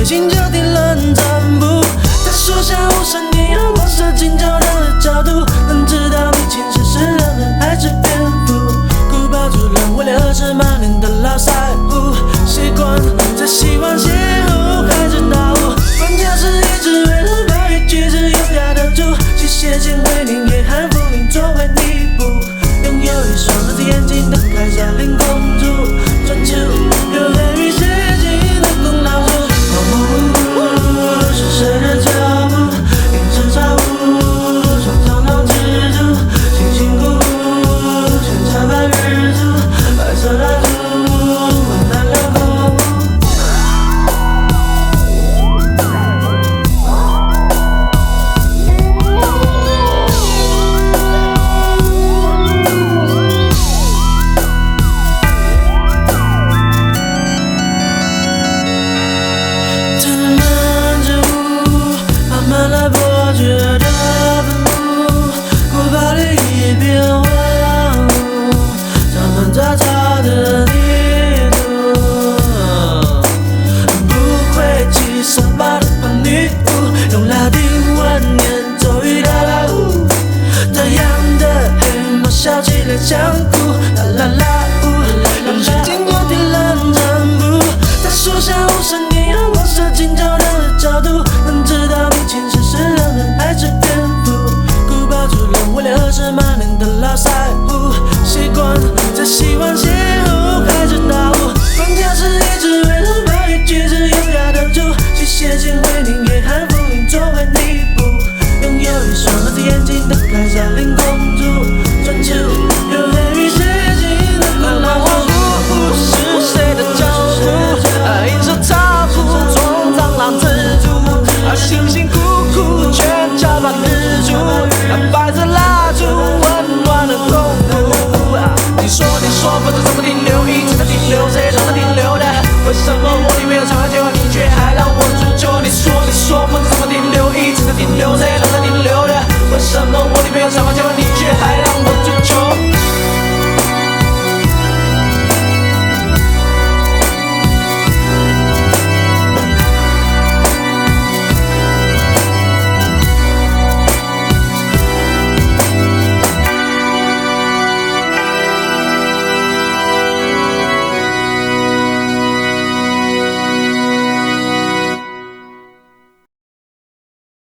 情就停了脚步。他说下午3点要我射进教堂的角度，能知道你其实是狼人还是蝙蝠？古堡主人为了20万年的老赛虎，习惯在希望邂逅还是打呼。关键是一直为了保育举止优雅的猪，机械性回灵也含风铃作为弥补。拥有一双2只眼睛的凯撒琳公主，专注有雷雨写进的公道书。是谁的脚步？迎着朝雾，双脚闹蜘蛛，辛辛苦苦牵下白日族，白色蜡烛温暖了空屋。觉得不，古堡里一片荒芜，长门杂草的泥土，不会骑上马的胖女巫，用拉丁文念咒语啦啦呜，太阳的黑猫笑起来像哭，啦啦啦呜，用心经过天冷占卜。他说下午3点要我射进教堂的角度，能知道你其实是狼人还是蝙蝠？古堡主人为了20万年的老赛虎，习惯在希望邂逅还是打呼。关键是一直为了保育举止优雅的猪，机械性回灵也含风铃作为弥补。拥有一双2只眼睛的凯撒琳公主，专注有雷雨写进的公道书。是谁的脚步？迎着朝雾，闯荡浪蜘蛛，辛辛苦苦却照白日出，白色蜡烛温暖了空屋。你说风筝怎么停留？一直在停留，谁让它停留的？为什么我里没有偿还计划，你却还让我追求？你说风筝怎么停留？一直在停留，谁让它停留的？为什么我里没有偿还计划？